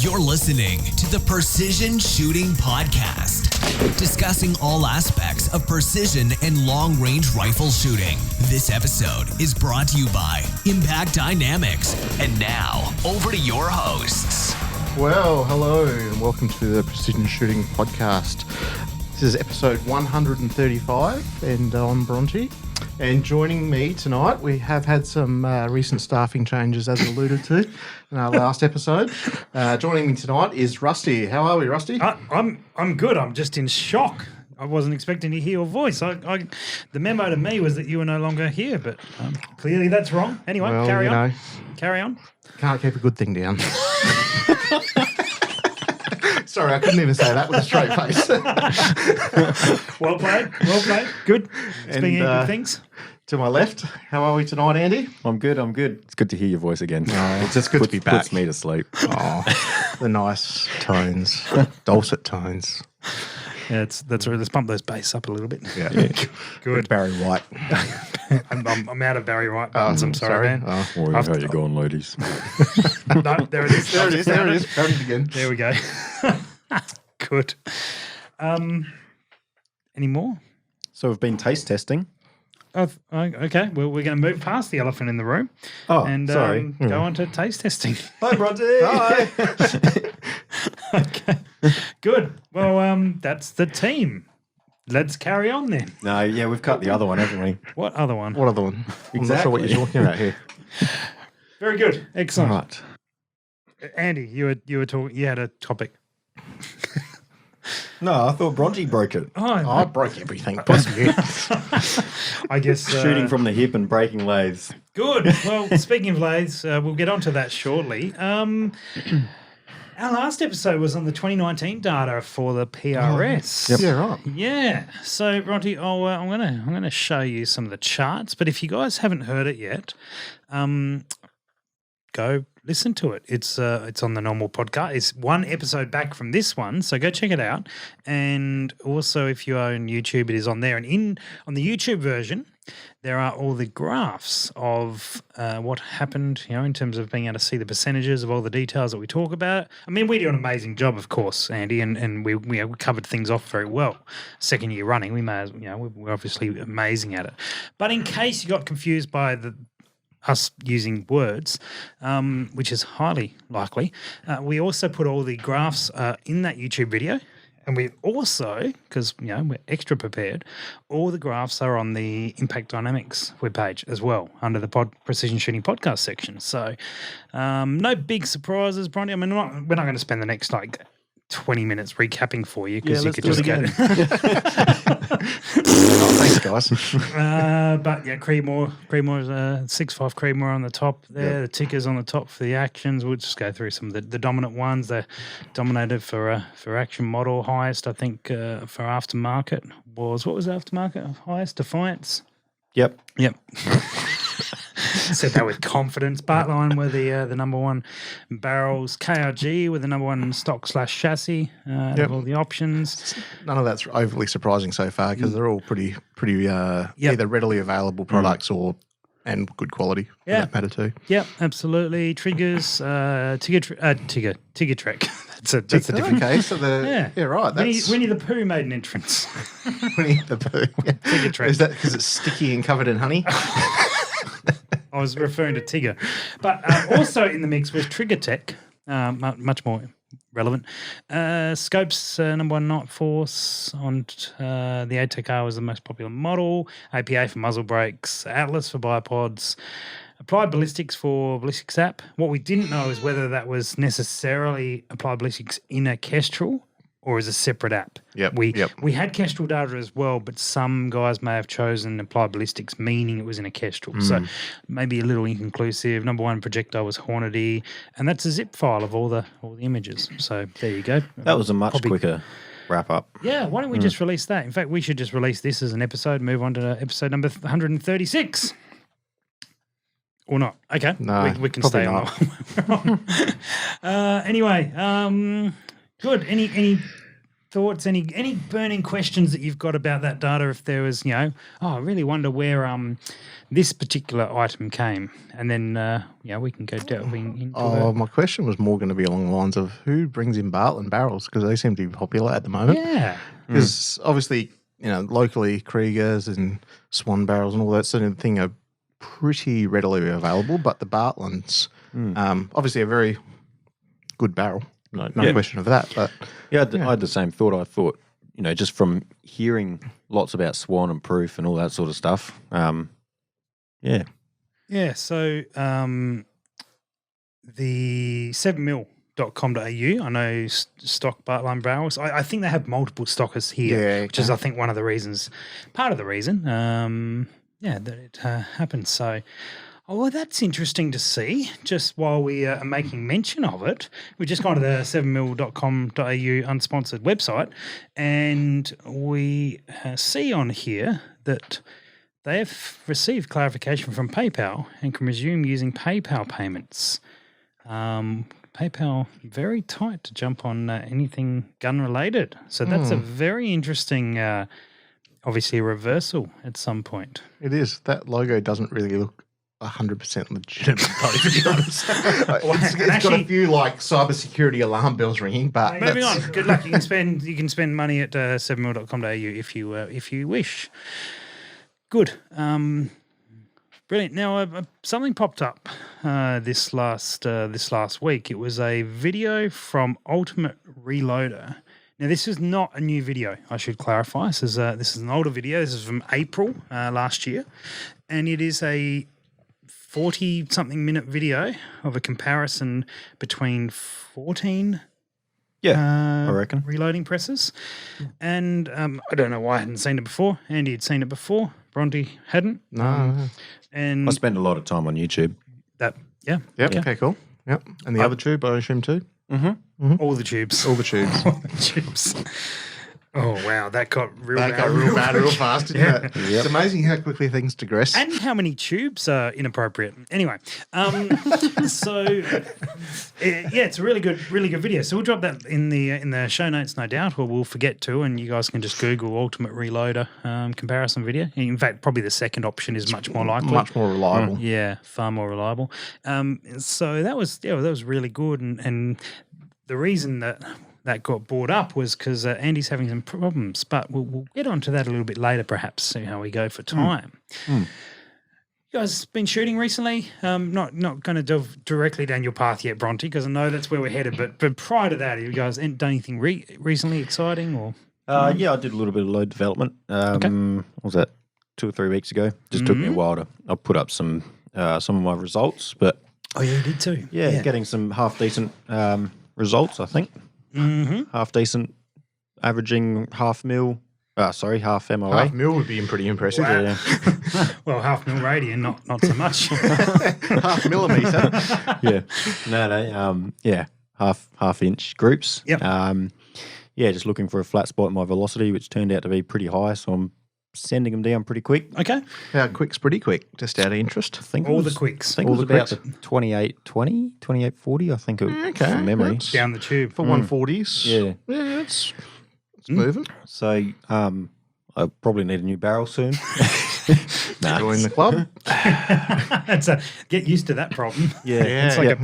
You're listening to the Precision Shooting Podcast, discussing all aspects of precision and long-range rifle shooting. This episode is brought to you by Impact Dynamics. And now, over to your hosts. Well, hello and welcome to the Precision Shooting Podcast. This is episode 135 and I'm Bronte. And joining me tonight, we have had some recent staffing changes as alluded to in our last episode. Joining me tonight is Rusty. How are we, Rusty? I'm good. I'm just in shock. I wasn't expecting to hear your voice. The memo to me was that you were no longer here, but clearly that's wrong. Anyway, Well, carry you on. know. Carry on. Can't keep a good thing down. Sorry, I couldn't even say that with a straight face. Well played. Well played. Good. Speaking of good things. To my left, how are we tonight, Andy? I'm good. It's good to hear your voice again. It's just good to be back. Puts me to sleep. Oh, the nice tones, dulcet tones. Yeah, that's right. Let's pump those bass up a little bit. Yeah. Good. Barry White. I'm out of Barry White buttons. I'm sorry, man. Oh. Well, how you going, ladies? No, there it is. There it is. Found it again. There we go. Good. Any more? So we've been taste testing. Oh, okay. Well, we're going to move past the elephant in the room and sorry. Go on to taste testing. Hi, Bronte. Hi. Okay. Good. Well, that's the team. Let's carry on then. No, yeah, we've cut the other one, haven't we? What other one? What other one? I'm not sure what you're talking about here. Very good. Excellent. Right. Andy, you were talking. You had a topic. No, I thought Bronte broke it. Oh, I broke everything. Possibly. I guess Shooting from the hip and breaking lathes. Good. Well, speaking of lathes, we'll get onto that shortly. Our last episode was on the 2019 data for the PRS. Yep. Yeah, right. Yeah. So, Bronte, I'm gonna show you some of the charts. But if you guys haven't heard it yet, go listen to it. It's on the normal podcast. It's one episode back from this one, so go check it out. And also, if you are on YouTube, it is on there. And on the YouTube version, there are all the graphs of what happened, in terms of being able to see the percentages of all the details that we talk about. I mean, we do an amazing job, of course, Andy, and we covered things off very well. Second year running, we're obviously amazing at it. But in case you got confused by us using words, which is highly likely, we also put all the graphs in that YouTube video. And we also, because we're extra prepared, all the graphs are on the Impact Dynamics webpage as well, under the Precision Shooting Podcast section. So no big surprises, Bronte. I mean, we're not going to spend the next 20 minutes recapping for you because you could just go. Thanks, guys. But yeah, Creedmoor is 6.5 Creedmoor on the top there. Yep. The tickers on the top for the actions. We'll just go through some of the dominant ones. They're dominated for action model. Highest, I think, for aftermarket was, what was aftermarket? Highest? Defiance? Yep. Said that with confidence. Bartline were the number one barrels. KRG were the number one stock/chassis. Of all the options. None of that's overly surprising so far because they're all pretty either readily available products and good quality for that matter too. Yep, absolutely. Triggers, Tigger Trek. That's a different. Okay, so right. That's Winnie the Pooh made an entrance. Winnie the Pooh. Yeah. Tigger Trek. Is that because it's sticky and covered in honey? I was referring to Tigger. But also in the mix was Trigger Tech, much more relevant. Scopes, number one Night Force on the ATEC-R was the most popular model. APA for muzzle brakes. Atlas for bipods. Applied Ballistics for Ballistics app. What we didn't know is whether that was necessarily Applied Ballistics in a Kestrel or as a separate app. We had Kestrel data as well, but some guys may have chosen Applied Ballistics, meaning it was in a Kestrel. So maybe a little inconclusive. Number one projectile was Hornady, and that's a zip file of all the images. So there you go. That was a much quicker wrap up. Yeah, why don't we just release that? In fact, we should just release this as an episode, move on to episode number 136. Or not. Okay. No, we can stay on that. Anyway, good. Any thoughts, any burning questions that you've got about that data? If there was, I really wonder where this particular item came, and then we can go delving into it. My question was more going to be along the lines of who brings in Bartlett barrels, because they seem to be popular at the moment. Yeah, because obviously, locally Kriegers and Swan barrels and all that sort of thing are pretty readily available, but the Bartlands, obviously a very good barrel. No question of that. But I had the same thought. I thought, just from hearing lots about Swan and Proof and all that sort of stuff. Yeah. So the 7mil.com.au, I know stock Bartline barrels. I think they have multiple stockers here, which is, I think, part of the reason, that it happened. So, that's interesting to see. Just while we are making mention of it, we just gone to the 7mil.com.au unsponsored website, and we see on here that they have received clarification from PayPal and can resume using PayPal payments. PayPal very tight to jump on anything gun related. So that's a very interesting, obviously, reversal at some point. It is. That logo doesn't really look 100% legitimate, though, to be honest. It's got a few cybersecurity alarm bells ringing, but moving on. Good luck. You can spend money at 7mil.com.au if you wish. Good. Brilliant. Now, something popped up this last week. It was a video from Ultimate Reloader. Now, this is not a new video, I should clarify. This is an older video. This is from April last year, and it is a 40-something minute video of a comparison between 14 I reckon. reloading presses. And I don't know why I hadn't seen it before. Andy had seen it before. Bronte hadn't. No. And I spend a lot of time on YouTube. Yep. Okay, cool. Yep. And the other tube, I assume, too? All the tubes. All the tubes. All the tubes. Oh, wow. That got real bad real fast, didn't it? Yep. It's amazing how quickly things digress. And how many tubes are inappropriate. Anyway, it's a really good video. So we'll drop that in the show notes, no doubt, or we'll forget to, and you guys can just Google Ultimate Reloader comparison video. In fact, probably the second option is much more likely. Much more reliable. Yeah, far more reliable. So that was really good, and the reason that got brought up was because Andy's having some problems, but we'll get onto that a little bit later, perhaps, see how we go for time. You guys been shooting recently? Not going to delve directly down your path yet, Bronte, because I know that's where we're headed, but prior to that, have you guys done anything recently exciting? Or I did a little bit of load development. What was that, 2 or 3 weeks ago? Just took me a while I put up some of my results, but... Oh, yeah, you did too. Yeah, getting some half-decent results, I think. Half decent, averaging half MOA. Half mil would be pretty impressive. Wow. Yeah. Well, half mil radian, not so much. Half millimetre. Yeah. No. Half inch groups. Yep. Just looking for a flat spot in my velocity, which turned out to be pretty high, so I'm sending them down pretty quick. Okay. How quick's pretty quick? Just out of interest. I think all the quicks. I think it was about the 2820, 2840, I think, from memory. That's down the tube. For 140s. Yeah. Yeah, it's moving. So I probably need a new barrel soon. Join the club. Get used to that problem. Yeah. It's like a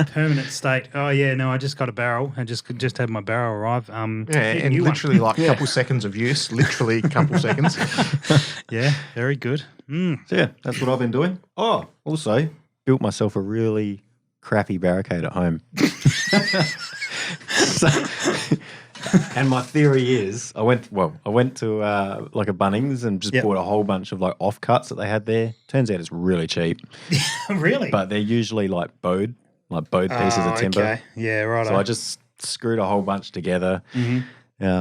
permanent state. Oh yeah, no, I just got a barrel. I just had my barrel arrive. And literally a couple seconds of use. Literally a couple seconds. Yeah, very good. So yeah, that's what I've been doing. Oh, also built myself a really crappy barricade at home. And my theory is, I went to like a Bunnings and just bought a whole bunch of like offcuts that they had there. Turns out it's really cheap. Really? But they're usually like bowed pieces of timber. Okay. Yeah, right. So I just screwed a whole bunch together.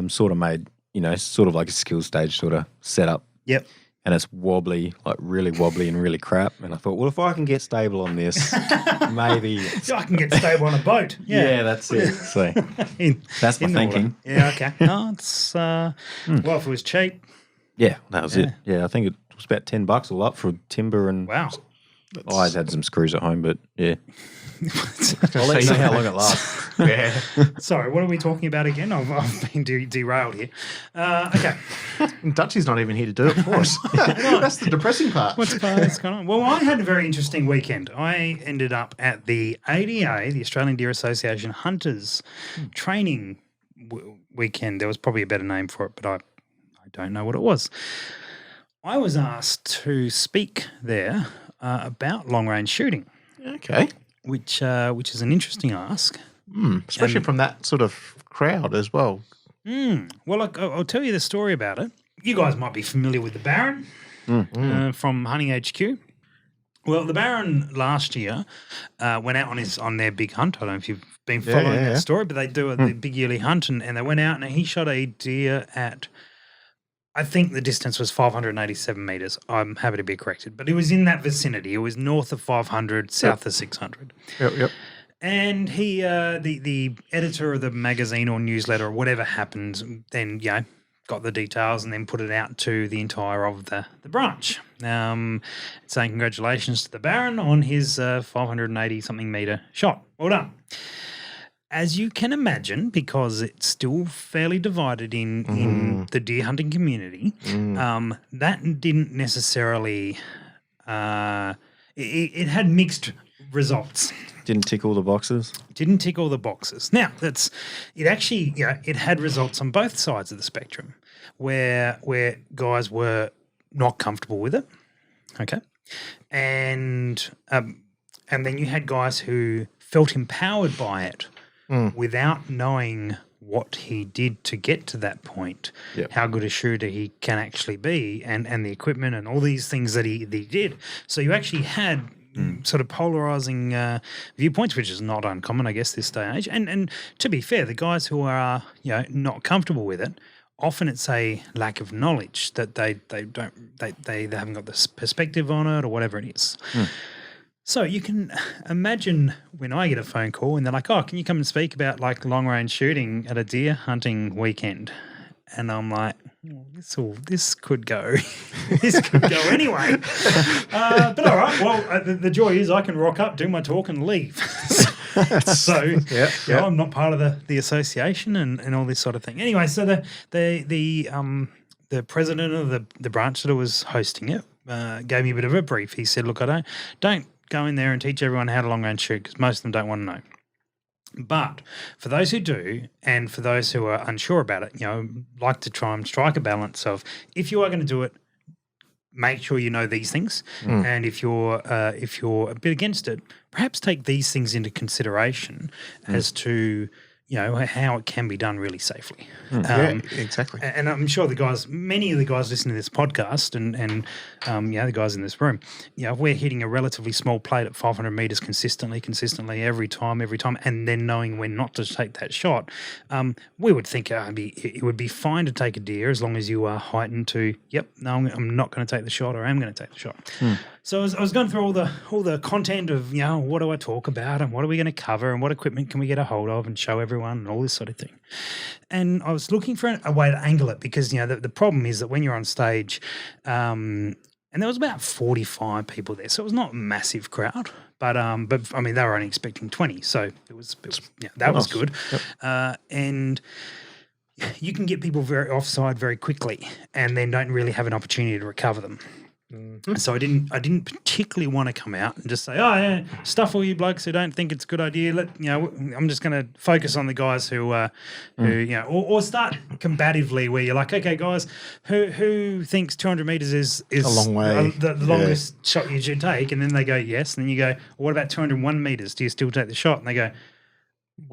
Sort of made, sort of like a skill stage sort of setup. Yep. And it's wobbly, like really wobbly and really crap. And I thought, well, if I can get stable on this, maybe I can get stable on a boat. Yeah, that's it. So that's my thinking. Yeah, okay. No, it's well, if it was cheap. Yeah, that was it. Yeah, I think it was about $10 all up for timber and I had some screws at home, but yeah. I'll let you know how long it lasts. Yeah. Sorry, what are we talking about again? I've been derailed here. Okay. And Dutchy's not even here to do it for us. That's the depressing part. What's going on? Well, I had a very interesting weekend. I ended up at the ADA, the Australian Deer Association Hunters training weekend. There was probably a better name for it, but I don't know what it was. I was asked to speak there about long-range shooting. Okay. Which is an interesting ask. Especially from that sort of crowd as well. Well, I'll tell you the story about it. You guys might be familiar with the Baron from Hunting HQ. Well, the Baron last year went out on their big hunt. I don't know if you've been following that story, but they do the big yearly hunt, and they went out and he shot a deer at, I think the distance was 587 metres. I'm happy to be corrected, but it was in that vicinity. It was north of 500, south of 600. Yep. And he, the editor of the magazine or newsletter or whatever happened, then, got the details and then put it out to the entire of the branch, saying congratulations to the Baron on his 580-something metre shot. Well done. As you can imagine, because it's still fairly divided in the deer hunting community, that didn't necessarily it had mixed results. Didn't tick all the boxes? Didn't tick all the boxes. Now, it had results on both sides of the spectrum where guys were not comfortable with it, okay? And then you had guys who felt empowered by it without knowing what he did to get to that point, how good a shooter he can actually be, and the equipment and all these things that he did. So you actually had sort of polarizing viewpoints, which is not uncommon, I guess, this day and age. And to be fair, the guys who are not comfortable with it, often it's a lack of knowledge that they haven't got this perspective on it or whatever it is. So you can imagine when I get a phone call and they're like, "Oh, can you come and speak about like long range shooting at a deer hunting weekend?" And I'm like, this could go. This could go anyway. But all right, well, the joy is I can rock up, do my talk and leave. So I'm not part of the association and all this sort of thing. Anyway, so the president of the branch that was hosting it gave me a bit of a brief. He said, "Look, I don't go in there and teach everyone how to long range shoot because most of them don't want to know. But for those who do, and for those who are unsure about it, like to try and strike a balance of if you are going to do it, make sure you know these things, and if you're a bit against it, perhaps take these things into consideration as to how it can be done really safely." Yeah, exactly. And I'm sure many of the guys listening to this podcast and the guys in this room, if we're hitting a relatively small plate at 500 metres consistently every time, and then knowing when not to take that shot, we would think it would be fine to take a deer as long as you are heightened to, I'm not going to take the shot, or I am going to take the shot. So I was going through all the content of, what do I talk about and what are we going to cover and what equipment can we get a hold of and show everyone and all this sort of thing. And I was looking for a way to angle it because, the problem is that when you're on stage, and there was about 45 people there, so it was not a massive crowd, but I mean, they were only expecting 20, so it was was good. Yep. And you can get people very offside very quickly and then don't really have an opportunity to recover them. So I didn't particularly want to come out and just say, "Oh, yeah, stuff all you blokes who don't think it's a good idea." I'm just going to focus on the guys who or start combatively where you're like, "Okay, guys, who thinks 200 meters is a long way, the longest shot you should take?" And then they go, "Yes." And then you go, "What about 201 meters? Do you still take the shot?" And they go,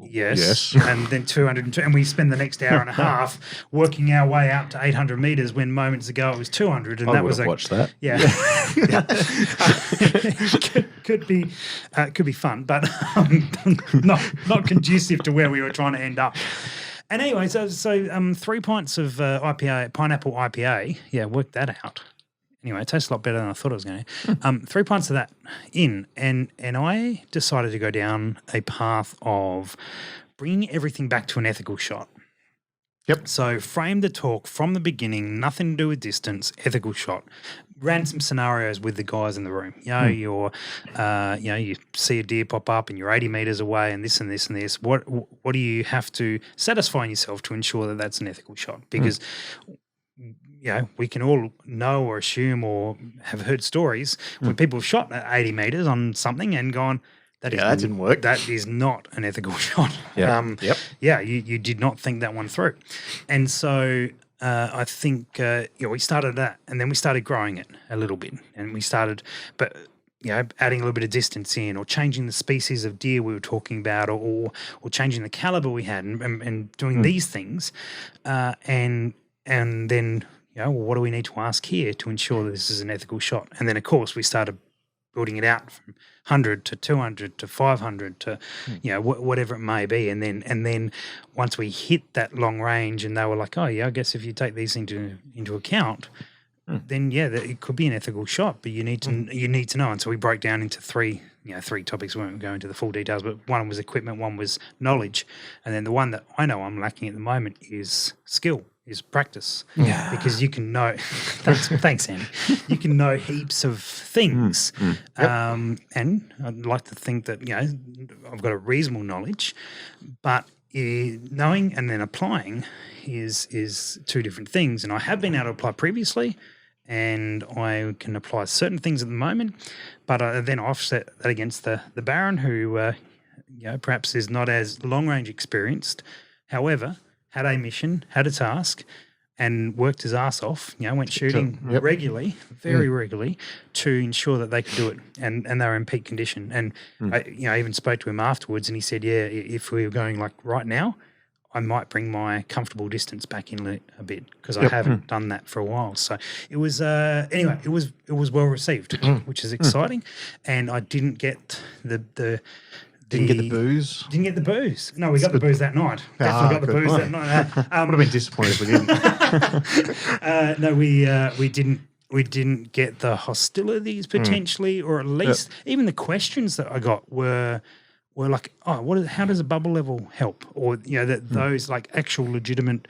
Yes. And then 202, and we spend the next hour and a half working our way out to 800 meters when moments ago it was 200, and I that was watch that. Yeah, could be fun, but not conducive to where we were trying to end up. And anyway, so 3 pints of IPA, pineapple IPA, work that out. Anyway, it tastes a lot better than I thought it was going to. 3 pints of that in, and I decided to go down a path of bringing everything back to an ethical shot. Yep. So frame the talk from the beginning, nothing to do with distance, ethical shot. ran some scenarios with the guys in the room. You see a deer pop up and you're 80 meters away and this and this and this. What do you have to satisfy in yourself to ensure that that's an ethical shot? Because we can all know or assume or have heard stories when people have shot at 80 meters on something and gone, that didn't work. That is not an ethical shot. You did not think that one through. And so I think we started that, and then we started growing it a little bit, and we started, adding a little bit of distance in, or changing the species of deer we were talking about, or changing the caliber we had, and doing these things, and then what do we need to ask here to ensure that this is an ethical shot? And then of course we started building it out from 100 to 200 to 500 to whatever it may be, and then once we hit that long range, and they were like, oh yeah, I guess if you take these into account, then it could be an ethical shot, but you need to know. And so we broke down into three topics. We won't go into the full details, but one was equipment, one was knowledge, and then the one that I know I'm lacking at the moment is skill. Is practice, because you can know. Thanks, Andy. You can know heaps of things, and I'd like to think that I've got a reasonable knowledge, but knowing and then applying is two different things. And I have been able to apply previously, and I can apply certain things at the moment, but I then offset that against the Baron, who perhaps is not as long range experienced, however, had a mission, had a task, and worked his ass off, went shooting regularly, very regularly, to ensure that they could do it, and they were in peak condition. And I even spoke to him afterwards, and he said, if we were going like right now, I might bring my comfortable distance back in a bit, because I haven't done that for a while. So it was anyway, it was well received, which is exciting. And I didn't get Didn't get the booze? Didn't get the booze. No, we got the booze that night. Definitely got the booze that night. Would have been disappointed if we didn't. No, we didn't. We didn't get the hostilities potentially, or at least even the questions that I got were like, oh, how does a bubble level help? Or those like actual legitimate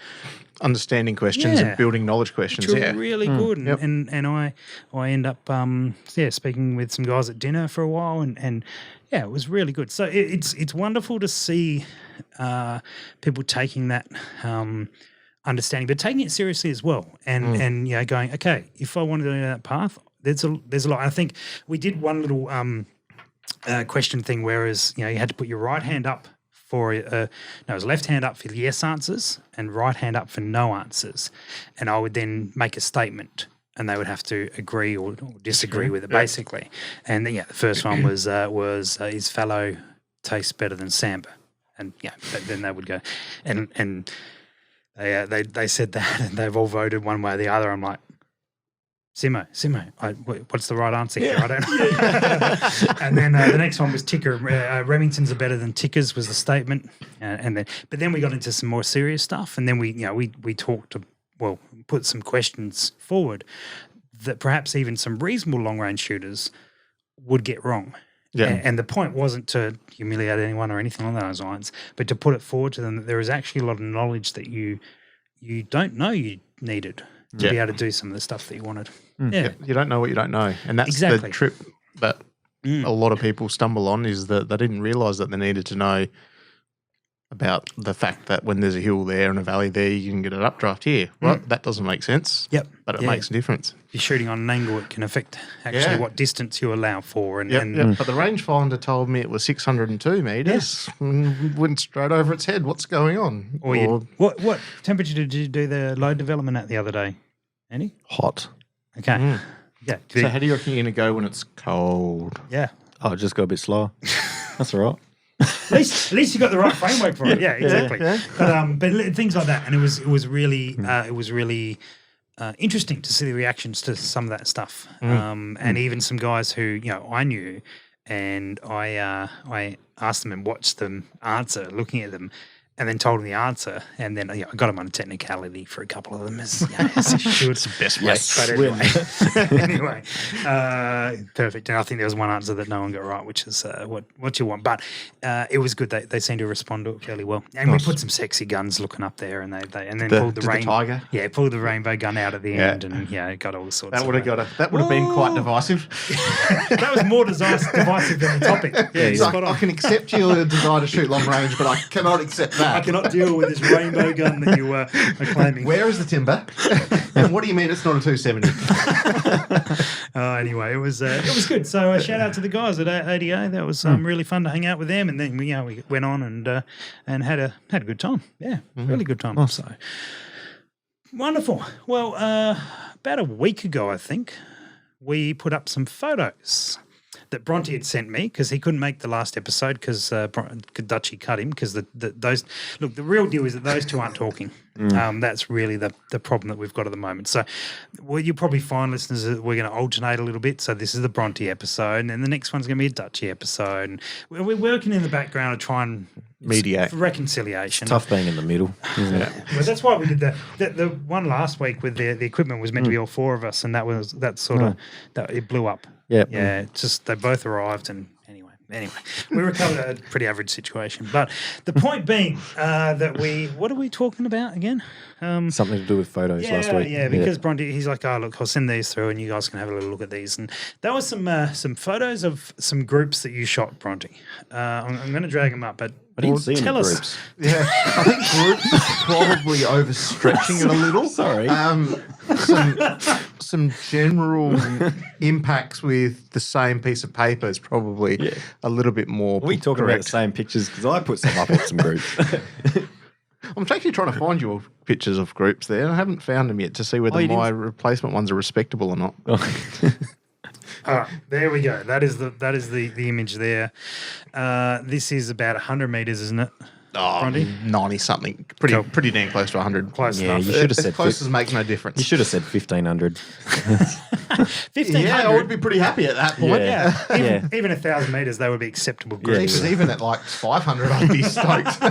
understanding questions and building knowledge questions. Which were really good. And I end up speaking with some guys at dinner for a while, and it was really good. So it's wonderful to see people taking that understanding, but taking it seriously as well, and going, okay, if I want to go down that path, there's a lot. I think we did one little question thing, whereas you had to put your right hand up for it was left hand up for yes answers and right hand up for no answers, and I would then make a statement, and they would have to agree or disagree with it, basically. And the first one was is fallow tastes better than samba, and then they would go, and they said that, and they've all voted one way or the other. I'm like, Simo, what's the right answer here? I don't know. And then the next one was ticker. Remingtons are better than tickers was the statement, but then we got into some more serious stuff, and then we talked put some questions forward that perhaps even some reasonable long-range shooters would get wrong. Yeah. And the point wasn't to humiliate anyone or anything along those lines, but to put it forward to them that there is actually a lot of knowledge that you don't know you needed to be able to do some of the stuff that you wanted. You don't know what you don't know. And that's the trip that a lot of people stumble on, is that they didn't realise that they needed to know about the fact that when there's a hill there and a valley there, you can get an updraft here. Well, that doesn't make sense. But it makes a difference. If you're shooting on an angle, it can affect actually what distance you allow for. But the rangefinder told me it was 602 metres and went straight over its head. What's going on? What temperature did you do the load development at the other day, Andy? Hot. Okay. Yeah. So how do you reckon you're going to go when it's cold? Yeah. Oh, just go a bit slower. That's all right. At least you got the right framework for it. Yeah, exactly. But things like that, and it was really interesting to see the reactions to some of that stuff, and even some guys who I knew, and I asked them and watched them answer, looking at them, and then told him the answer, and then I got him on a technicality for a couple of them. As you should. It's the best way. Yes, but anyway, perfect. And I think there was one answer that no one got right, which is what you want. But it was good. They seemed to respond to it fairly well. And we put some sexy guns looking up there, and they and then pulled the tiger. Yeah, pulled the rainbow gun out at the end, and got all sorts. That would have been quite divisive. That was more divisive than the topic. Yeah, I can accept your desire to shoot long range, but I cannot accept that. I cannot deal with this rainbow gun that you are claiming. Where is the timber? And what do you mean it's not a 270? Anyway, it was good. So shout out to the guys at ADA. That was really fun to hang out with them, and then we went on and had a good time. Yeah, really good time. So wonderful. Well, about a week ago, I think we put up some photos that Bronte had sent me because he couldn't make the last episode because Dutchy cut him because the real deal is that those two aren't talking. That's really the problem that we've got at the moment. So you'll probably find, listeners, that we're going to alternate a little bit. So this is the Bronte episode, and then the next one's going to be a Dutchy episode. And we're working in the background to try and mediate for reconciliation. It's tough being in the middle, isn't it? Well, that's why we did the one last week with the equipment was meant to be all four of us, and that it blew up. Yeah. Yeah, it's just they both arrived, and anyway, we recovered a pretty average situation. But the point being that what are we talking about again? Something to do with photos last week. Yeah, because Bronte, he's like, oh, look, I'll send these through and you guys can have a little look at these. And that was some photos of some groups that you shot, Bronte. I'm going to drag them up, but I didn't see any tell us. groups. Yeah, I think groups is probably overstretching it a little. Sorry. Some general impacts with the same piece of paper is probably a little bit more Are we talking about the same pictures? Because I put some up with some groups. I'm actually trying to find your pictures of groups there. I haven't found them yet to see whether my replacement ones are respectable or not. All right, there we go. That is the image there. This is about 100 meters, isn't it? Oh, Bronte? 90 something. Pretty damn close to 100. Close Yeah, enough. you should have said as close as makes no difference. You should have said 1,500. 1,500. Yeah, I would be pretty happy at that point. Yeah. Even 1,000 meters, they would be acceptable groups. Because even at like 500, I'd be stoked.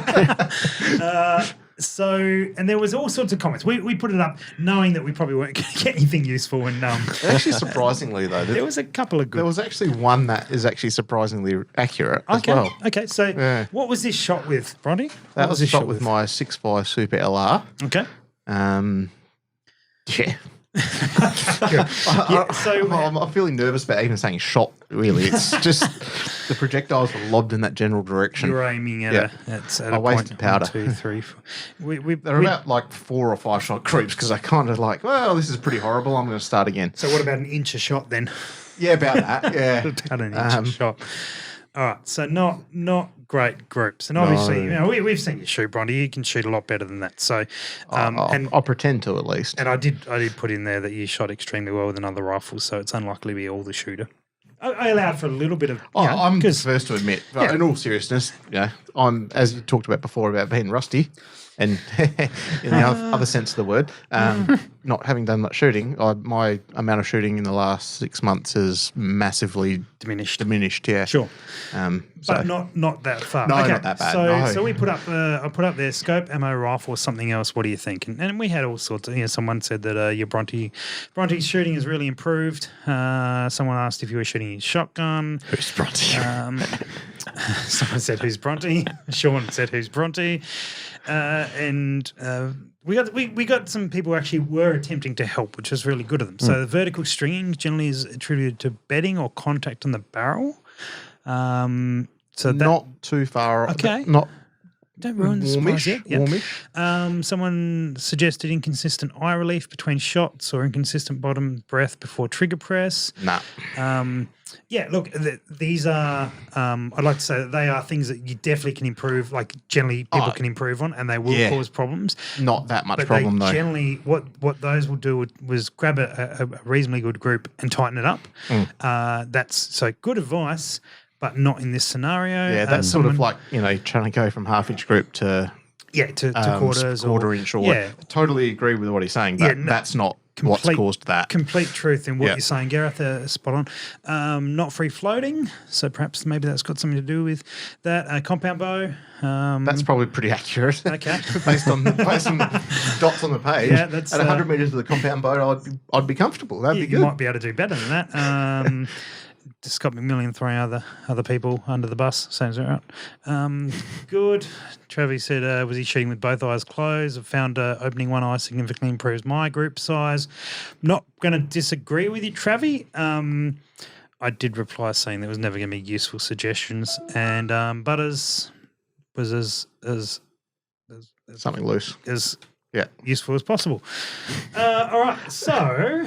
And there was all sorts of comments. We put it up knowing that we probably weren't going to get anything useful. And actually, surprisingly though, there was a couple of good. There was actually one that is actually surprisingly accurate as well. Okay, so what was this shot with, Bronte? That was shot with my 6.5 Super LR. Okay. Yeah. So I'm feeling nervous about even saying shot, really. It's just the projectiles were lobbed in that general direction. You're aiming at I wasted powder. 1, 2, 3, 4. They're about like 4 or 5 shot groups because I kind of like, well, this is pretty horrible. I'm going to start again. So what about an inch a shot then? Yeah, about that. Yeah. About an inch a shot. All right, so not great groups, and obviously we've seen you shoot, Bronte. You can shoot a lot better than that. So, I'll pretend to at least. And I did put in there that you shot extremely well with another rifle, so it's unlikely to be all the shooter. I allowed for a little bit of. I'm the first to admit, in all seriousness, I'm, as you talked about before about being rusty, and in the other sense of the word, not having done much shooting, my amount of shooting in the last 6 months is massively diminished. Yeah, sure. But not that far. No, not that bad. So we put up. I put up there scope, ammo, rifle, or something else. What do you think? And we had all sorts of. Someone said that your Bronte's shooting has really improved. Someone asked if you were shooting his shotgun. Who's Bronte? Someone said who's Bronte. Sean said who's Bronte. We got some people who actually were attempting to help, which was really good of them. So the vertical stringing generally is attributed to bedding or contact on the barrel. Not too far. Okay. Don't ruin the surprise yet. Warmish. Someone suggested inconsistent eye relief between shots or inconsistent bottom breath before trigger press. Nah. Look, these are, I'd like to say that they are things that you definitely can improve, like generally people can improve on, and they will cause problems. Not that much problem, though. Generally, what those will do was grab a reasonably good group and tighten it up. That's good advice, but not in this scenario. Yeah, that's sort of like, trying to go from half-inch group to quarters quarter inch or totally agree with what he's saying, but that's not what's caused that. Complete truth in what you're saying, Gareth. Spot on. Not free floating, so perhaps maybe that's got something to do with that. Compound bow. That's probably pretty accurate. Okay. based on the dots on the page. Yeah, that's at 100 metres with a compound bow, I'd be comfortable. That'd be good. You might be able to do better than that. Scott McMillan throwing other people under the bus. Sounds right. Good. Travis said, was he shooting with both eyes closed? I've found opening one eye significantly improves my group size. Not going to disagree with you, Travi. I did reply saying there was never going to be useful suggestions. And Butters was as something loose. As useful as possible. All right. So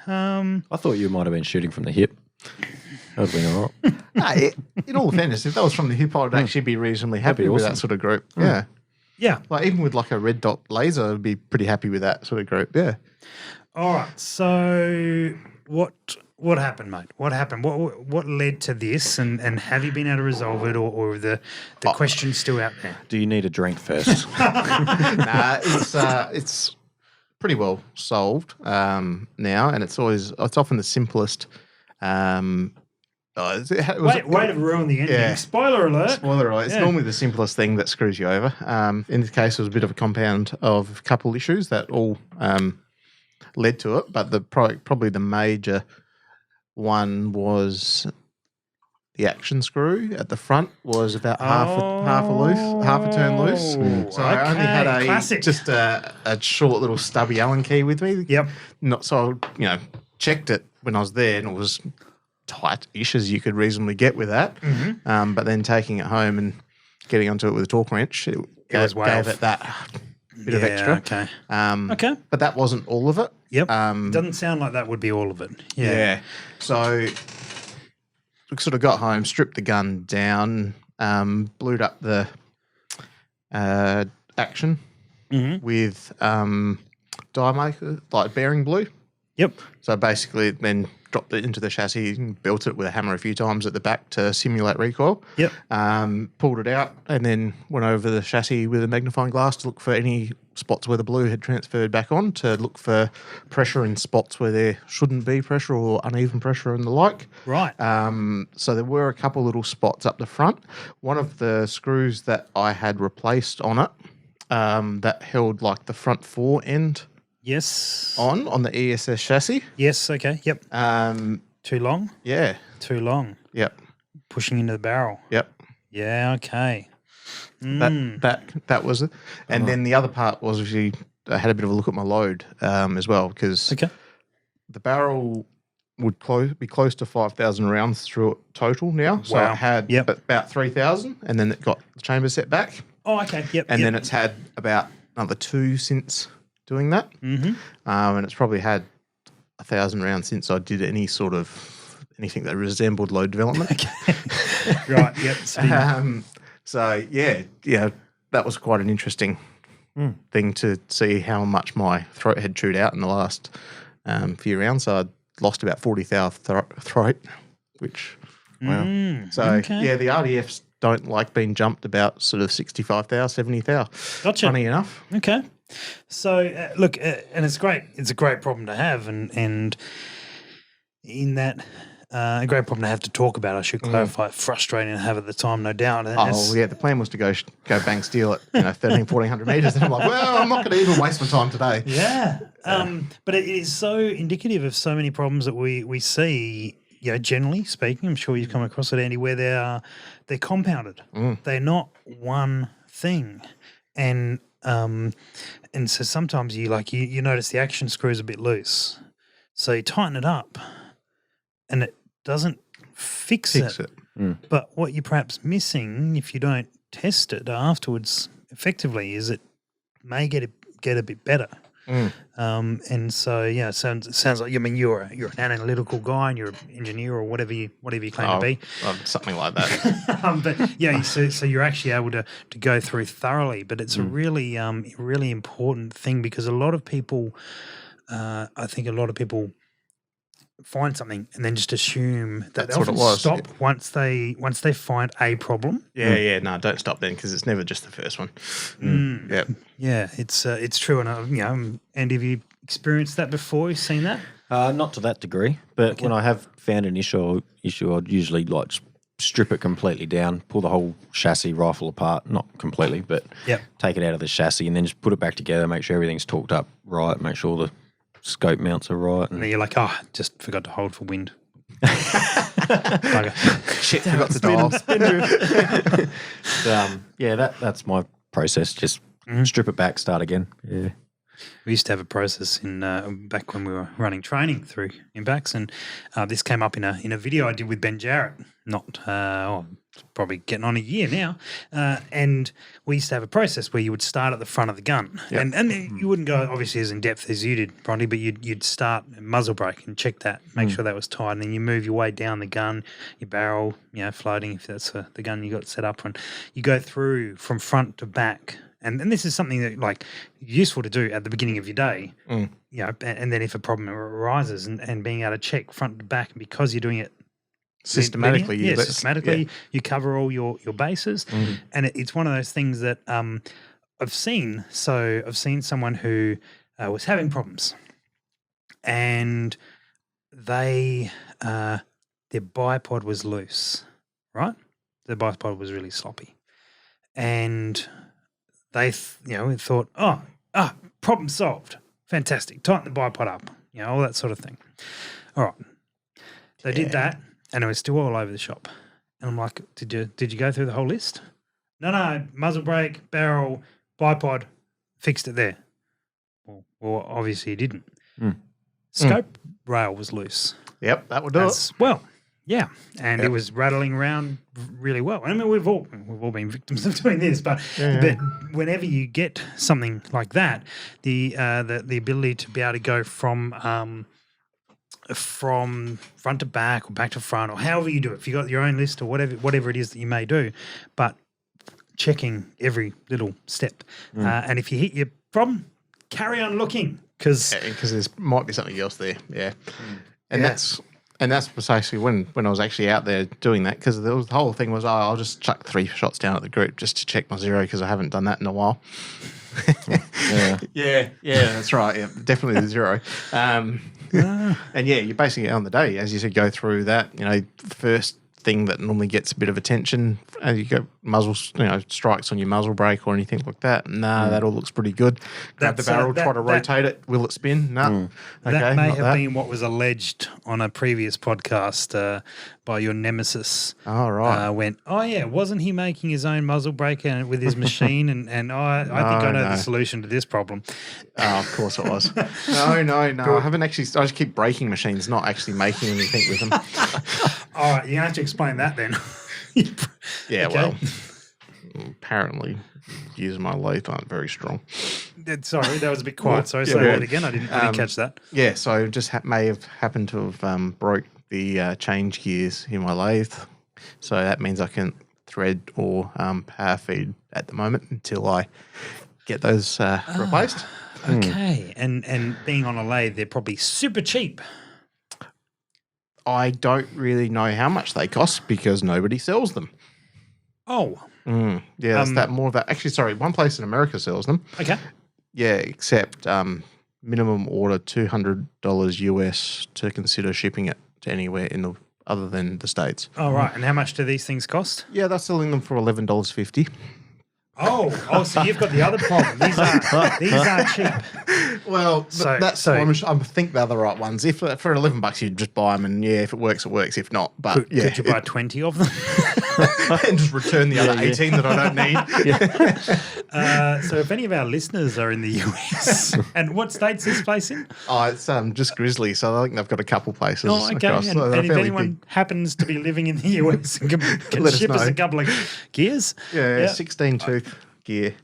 I thought you might have been shooting from the hip. That would have been all right. In all fairness, if that was from the hip, I'd actually be reasonably happy with that sort of group. Yeah. Yeah. Like even with like a red dot laser, I'd be pretty happy with that sort of group. Yeah. All right. So what happened, mate? What happened? What led to this, and have you been able to resolve it, or the question's still out there? Do you need a drink first? Nah, it's pretty well solved now, and it's often the simplest. Way to ruin the ending. Yeah. Spoiler alert. Spoiler alert. It's normally the simplest thing that screws you over. In this case, it was a bit of a compound of a couple issues that all led to it, but probably the major one was the action screw at the front was about half a turn loose. So I only had a short little stubby Allen key with me. Yep. Checked it when I was there, and it was tight-ish as you could reasonably get with that. Mm-hmm. But then taking it home and getting onto it with a torque wrench, it gave it that bit of extra. Okay. Okay. But that wasn't all of it. Yep. Doesn't sound like that would be all of it. Yeah. So we sort of got home, stripped the gun down, blued up the action with die maker, like bearing blue. Yep. So basically then dropped it into the chassis and built it with a hammer a few times at the back to simulate recoil. Yep. Pulled it out and then went over the chassis with a magnifying glass to look for any spots where the blue had transferred back on, to look for pressure in spots where there shouldn't be pressure or uneven pressure and the like. Right. So there were a couple little spots up the front. One of the screws that I had replaced on it that held like the front fore end Yes. on the ESS chassis. Yes, okay, yep. Too long? Yeah. Too long. Yep. Pushing into the barrel. Yep. Yeah, okay. That was it. And then the other part was actually I had a bit of a look at my load as well, because the barrel would be close to 5,000 rounds through it total now. So I had about 3,000, and then it got the chamber set back. Oh, okay, yep. And then it's had about another 2 since doing that. Mm-hmm. And it's probably had 1,000 rounds since I did anything that resembled load development. Right, yep. So that was quite an interesting thing to see how much my throat had chewed out in the last few rounds. So I'd lost about 40 thou throat, which wow. So the RDFs don't like being jumped about sort of 65 thou, 70 thou. Gotcha. Funny enough. Okay. So look, and it's great. It's a great problem to have, and in that. A great problem to have to talk about. I should clarify. Frustrating to have at the time, no doubt. The plan was to go bang steel at 1,300, 1,400 metres. And I'm like, well, I'm not going to even waste my time today. Yeah. But it is so indicative of so many problems that we see. Generally speaking, I'm sure you've come across it, Andy, where they're compounded. They're not one thing, and so sometimes you notice the action screw is a bit loose, so you tighten it up, and it doesn't fix it. But what you're perhaps missing, if you don't test it afterwards effectively, is it may get a bit better. And so it sounds like you're an analytical guy and you're an engineer or whatever you claim to be. Something like that. So you're actually able to go through thoroughly. But it's a really really important thing, because a lot of people, I think a lot of people find something and then just assume that That's they what it often was. stop once they find a problem. Yeah. No, don't stop then because it's never just the first one. Yeah. Yeah, it's true, and Andy, have you experienced that before? You've seen that? Not to that degree, but when I have found an issue, I'd usually like just strip it completely down, pull the whole chassis rifle apart, not completely, but take it out of the chassis and then just put it back together, make sure everything's torqued up right, make sure the scope mounts are right. And then you're like, just forgot to hold for wind. Shit, forgot to dial. That's my process. Just strip it back, start again. Yeah. We used to have a process in back when we were running training through Impacts, and this came up in a video I did with Ben Jarrett. Not probably getting on a year now, and we used to have a process where you would start at the front of the gun, and you wouldn't go obviously as in depth as you did, Bronte, but you'd start muzzle brake and check that, make sure that was tight, and then you move your way down the gun, your barrel, floating if that's the gun you got set up on. You go through from front to back. And this is something that like useful to do at the beginning of your day, and then if a problem arises and being able to check front to back, and because you're doing it Systematically. You cover all your bases, and it's one of those things that I've seen. So I've seen someone who was having problems, and their bipod was loose, right? The bipod was really sloppy, and they, thought, problem solved. Fantastic. Tighten the bipod up. All that sort of thing. All right. They did that, and it was still all over the shop. And I'm like, did you go through the whole list? No. Muzzle brake, barrel, bipod, fixed it there. Well, obviously you didn't. Scope rail was loose. Yep, that would do it. Well, yeah, and it was rattling around really well. I mean, we've all been victims of doing this, but whenever you get something like that, the ability to be able to go from front to back or back to front or however you do it, if you got your own list or whatever it is that you may do, but checking every little step, and if you hit your problem, carry on looking because there might be something else there. Yeah, and that's precisely when I was actually out there doing that, because the whole thing was, I'll just chuck 3 shots down at the group just to check my zero because I haven't done that in a while. Yeah, that's right. Yeah, definitely the zero. And you basically on the day, as you said, go through that. First thing that normally gets a bit of attention as you go muzzle, strikes on your muzzle brake or anything like that. That all looks pretty good. Grab the barrel, try to rotate it. Will it spin? No. That may have been what was alleged on a previous podcast by your nemesis. Oh, right. Wasn't he making his own muzzle brake with his machine? And I think I know the solution to this problem. Oh, of course it was. No. I haven't actually. I just keep breaking machines, not actually making anything with them. All right, you have to explain that then. Yeah, well, apparently using my lathe aren't very strong. Sorry, that was a bit quiet. Sorry, say that again. I didn't catch that. Yeah, so just may have happened to have broke the change gears in my lathe. So that means I can't thread or power feed at the moment until I get those replaced. Okay, and being on a lathe, they're probably super cheap. I don't really know how much they cost because nobody sells them. Oh. Yeah, that's more of that. Actually, sorry, one place in America sells them. Okay. Yeah, except minimum order $200 US to consider shipping it to anywhere other than the States. Oh, right. And how much do these things cost? Yeah, they're selling them for $11.50. Oh, so you've got the other problem. These are cheap. Well, I think they're the right ones. If for $11 you just buy them, and if it works, it works. If not, but could you buy 20 of them and just return the other 18 that I don't need? So if any of our listeners are in the US, and what state's this place in? Oh, it's just Grizzly, so I think they've got a couple places. Oh, okay. Across, and if anyone happens to be living in the US and can ship us a couple of gears, 16 tooth gear,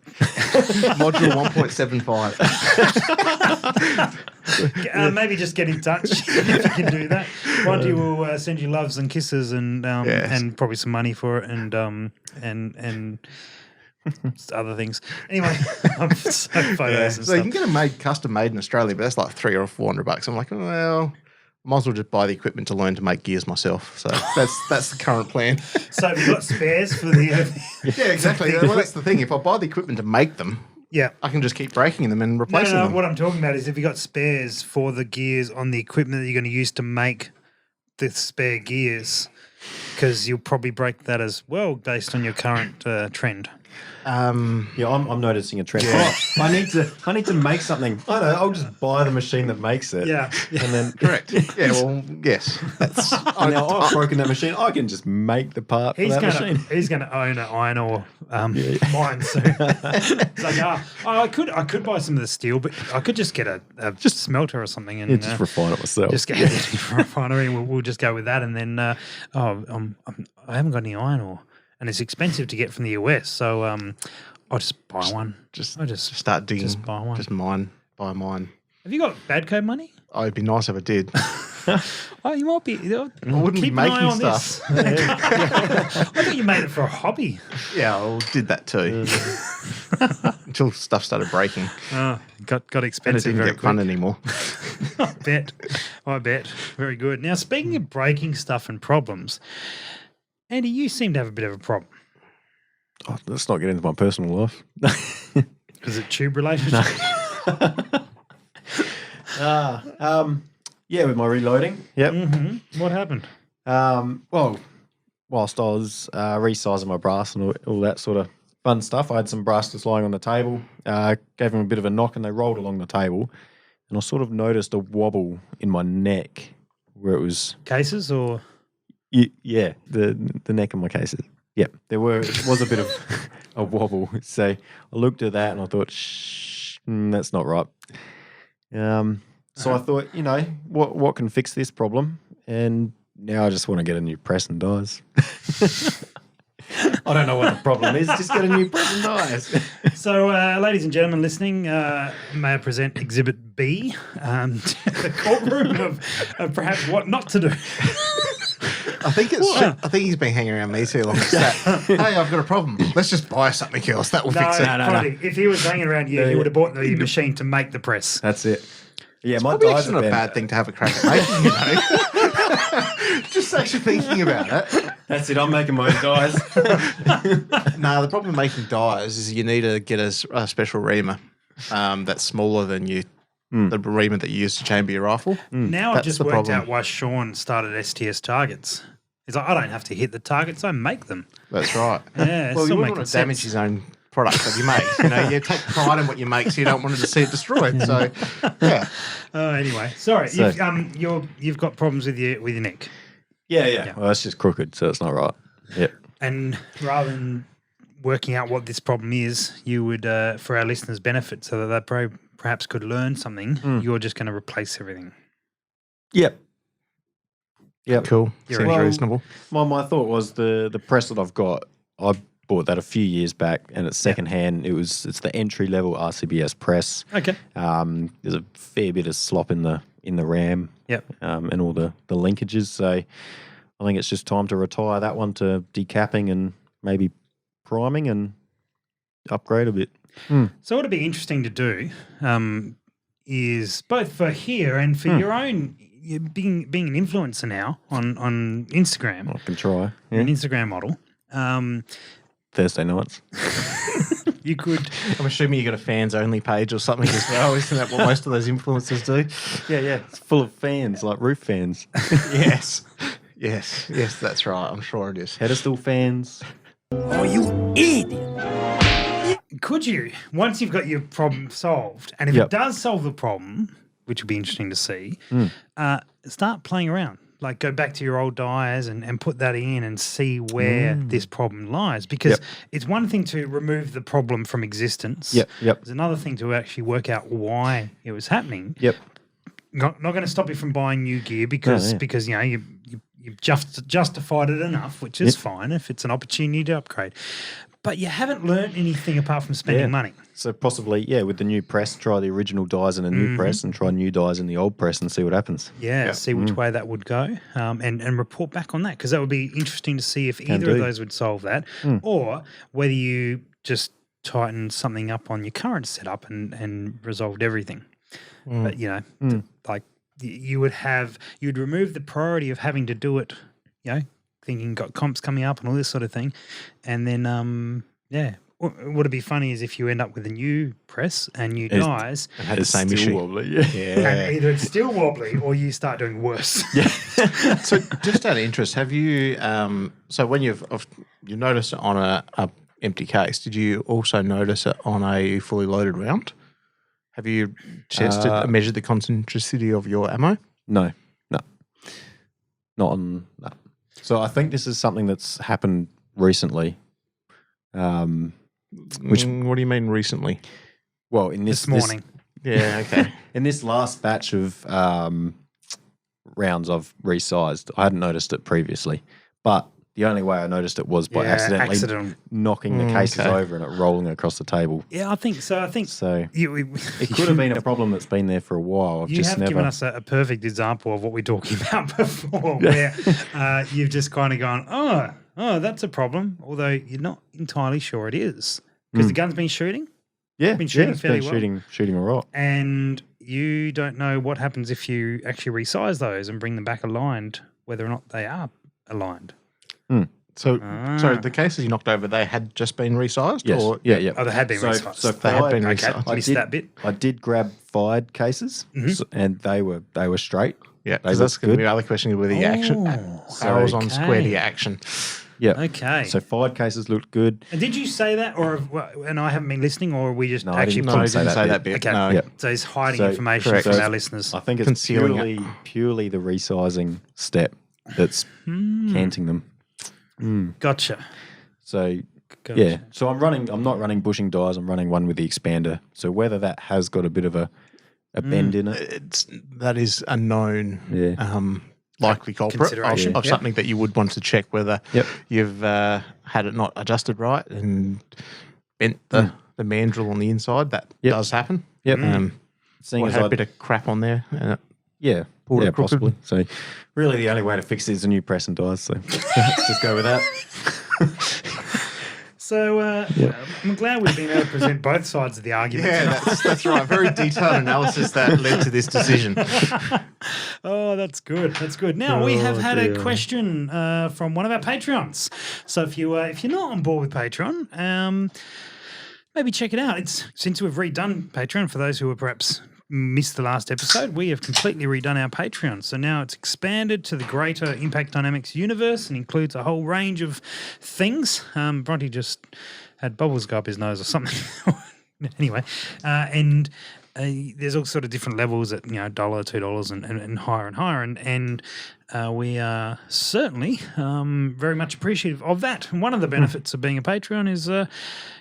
module 1.75. Maybe just get in touch if you can do that. Bronte will send you loves and kisses and probably some money for it and other things. Anyway, photos and so stuff. you can get them custom made in Australia, but that's like $300 or $400. I'm like, well, might as well just buy the equipment to learn to make gears myself. So that's the current plan. So have you got spares for the? Yeah, exactly. Well, that's the thing. If I buy the equipment to make them, Yeah. I can just keep breaking them and replacing them. What I'm talking about is if you got spares for the gears on the equipment that you're going to use to make the spare gears, because you'll probably break that as well based on your current trend. Yeah, I'm noticing a trend. Yeah. Oh, I need to make something. I don't know. I'll just buy the machine that makes it. Yeah. And then Correct. Yeah, well, yes. now I've broken that machine. I can just make the part for that machine. He's going to own an iron ore mine soon. It's like, I could buy some of the steel, but I could just get a smelter or something and just refine it myself. Just get a refinery. We'll just go with that, and then I haven't got any iron ore. And it's expensive to get from the US, so I'll just buy one. Just start digging. Just buy one. Just buy mine. Have you got Badco money? Oh, it'd be nice if I did. Oh, you might be. I wouldn't be making stuff. I thought you made it for a hobby. Yeah, I did that too. Until stuff started breaking. Oh, got And it expensive. didn't get fun anymore. I bet. Very good. Now, speaking of breaking stuff and problems, Andy, you seem to have a bit of a problem. Oh, let's not get into my personal life. Is it tube relationship? Yeah, with my reloading. Yep. Mm-hmm. What happened? Well, whilst I was resizing my brass and all that sort of fun stuff, I had some brass just lying on the table. Gave them a bit of a knock and they rolled along the table. And I sort of noticed a wobble in my neck where it was... Cases or... Yeah, the neck of my cases. Yep, it was a bit of a wobble. So I looked at that and I thought, that's not right. So I thought, what can fix this problem? And now I just want to get a new press and dies. I don't know what the problem is. Just get a new press and dies. So, ladies and gentlemen listening, may I present Exhibit B, the courtroom of perhaps what not to do. I think he's been hanging around me too long. Hey, I've got a problem. Let's just buy something else. That will fix it. No. If he was hanging around you, he would have bought the machine to make the press. That's it. Yeah, it's my probably dies not a bad thing to have a crack at making, Just actually thinking about it. That's it. I'm making my own dies. No, the problem with making dies is you need to get a special reamer that's smaller than the reamer that you use to chamber your rifle. Now I've just worked out why Sean started STS targets. He's like, I don't have to hit the targets, I make them. That's right. Yeah, well, you wouldn't want to damage his own product that you make. You take pride in what you make, so you don't want to see it destroyed. So, yeah. Anyway, sorry. You've got problems with your neck. Yeah. Well, that's just crooked, so it's not right. Yep. And rather than working out what this problem is, you would, for our listeners' benefit, so that they perhaps could learn something, you're just going to replace everything. Yep. Cool. Seems reasonable. My thought was the press that I've got, I bought that a few years back and it's secondhand. It's the entry level RCBS press. Okay. There's a fair bit of slop in the RAM. Yep. And all the linkages. So I think it's just time to retire that one to decapping and maybe priming and upgrade a bit. So what would be interesting to do is both for here and for your own, being an influencer now on Instagram. I can try. You're an Instagram model. Thursday nights. You could. I'm assuming you got a fans only page or something as well. Isn't that what most of those influencers do? Yeah. It's full of fans, like roof fans. Yes, that's right. I'm sure it is. Pedestal fans. Oh, you idiot. Could you, once you've got your problem solved, and if it does solve the problem, which would be interesting to see, start playing around. Like go back to your old dies and put that in and see where this problem lies. Because it's one thing to remove the problem from existence. Yep. It's another thing to actually work out why it was happening. Yep. Not going to stop you from buying new gear because you've justified it enough, which is fine if it's an opportunity to upgrade. But you haven't learned anything apart from spending money. So possibly, with the new press, try the original dies in a new press and try new dies in the old press and see what happens. Yeah. See which way that would go and report back on that, because that would be interesting to see if either of those would solve that or whether you just tighten something up on your current setup and resolved everything. But, like you'd remove the priority of having to do it, thinking got comps coming up and all this sort of thing. And then, what'd be funny is if you end up with a new press and new dies. And had the same issue. Wobbly, And either it's still wobbly or you start doing worse. Yeah. So just out of interest, have you, so when you noticed it on a empty case, did you also notice it on a fully loaded round? Have you tested, measured the concentricity of your ammo? No. Not on that. So I think this is something that's happened recently. What do you mean recently? Well, in this morning. Yeah, okay. In this last batch of rounds I've resized, I hadn't noticed it previously, but the only way I noticed it was by accidentally knocking the cases over and it rolling across the table. Yeah, I think so. It could have been a problem that's been there for a while. You have given us a perfect example of what we're talking about before, where you've just kind of gone, oh, that's a problem, although you're not entirely sure it is because the gun's been shooting. Yeah, been shooting it's fairly been well. shooting all right. And you don't know what happens if you actually resize those and bring them back aligned, whether or not they are aligned. So the cases you knocked over, they had just been resized? Yes. Or? Yeah. Oh, they had been resized. So They had been Okay, resized. I missed that bit. I did grab fired cases, and they were straight. Yeah, They because that's looked going to good. be the other question with the action. Barrels on square to your action. Yeah. Okay. So fired cases looked good. And did you say that, and I haven't been listening, or we just No, I actually didn't. No, Couldn't I say didn't say that that bit. Okay. No. Yeah. So he's hiding So- information correct. from So our listeners. I think it's Concealing purely the resizing step that's canting them. Gotcha. So so I'm not running bushing dies. I'm running one with the expander. So whether that has got a bit of a bend in it, That is a known likely culprit Consideration. of something that you would want to check whether you've had it not adjusted right and bent the mandrel on the inside. That does happen. Yep. Seeing Or as had a I bit of crap on there. pulled it it possibly. So really, the only way to fix it is a new press and dies. So let's just go with that. So I'm glad we've been able to present both sides of the argument. Yeah, that's right. Very detailed analysis that led to this decision. Oh, that's good. That's good. Now we have had a question from one of our Patreons. So if you're not on board with Patreon, maybe check it out. It's since we've redone Patreon for those who were perhaps missed the last episode, we have completely redone our Patreon. So now it's expanded to the greater Impact Dynamics universe and includes a whole range of things. Bronte just had bubbles go up his nose or something. Anyway, and there's all sort of different levels at $1, $2, and higher and higher, and we are certainly very much appreciative of that. And one of the benefits of being a Patreon is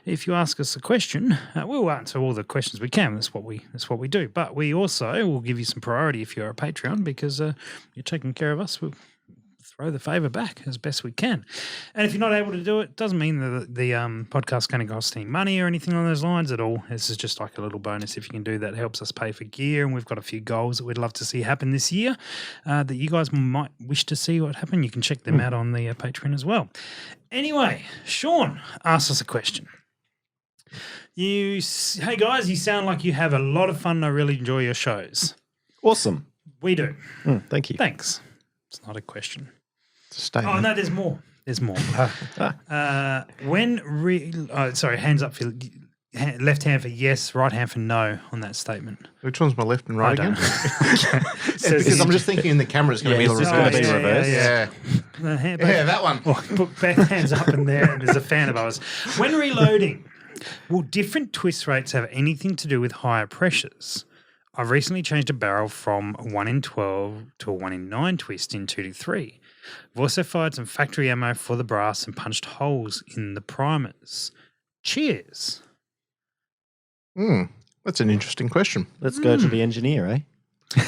if you ask us a question, we'll answer all the questions we can. That's what we do. But we also will give you some priority if you're a Patreon because you're taking care of us. We'll throw the favour back as best we can. And if you're not able to do it, doesn't mean that the podcast's going to cost any money or anything along those lines at all. This is just like a little bonus if you can do that. It helps us pay for gear, and we've got a few goals that we'd love to see happen this year that you guys might wish to see what happen. You can check them out on the Patreon as well. Anyway, Sean asked us a question. Hey guys, you sound like you have a lot of fun and I really enjoy your shows. Awesome. We do. Thank you. Thanks. It's not a question. Statement. Oh, no, there's more. There's more. Hands up for left hand for yes, right hand for no on that statement. Which one's my left and right again? Because I'm just thinking in the camera it's going to be it's just gonna be reversed. Yeah, that one. Put both hands up in there, and there's a fan of ours. When reloading, will different twist rates have anything to do with higher pressures? I've recently changed a barrel from a 1 in 12 to a 1 in 9 twist in 2 to 3. I've also fired some factory ammo for the brass and punched holes in the primers. Cheers. That's an interesting question. Let's go to the engineer, eh?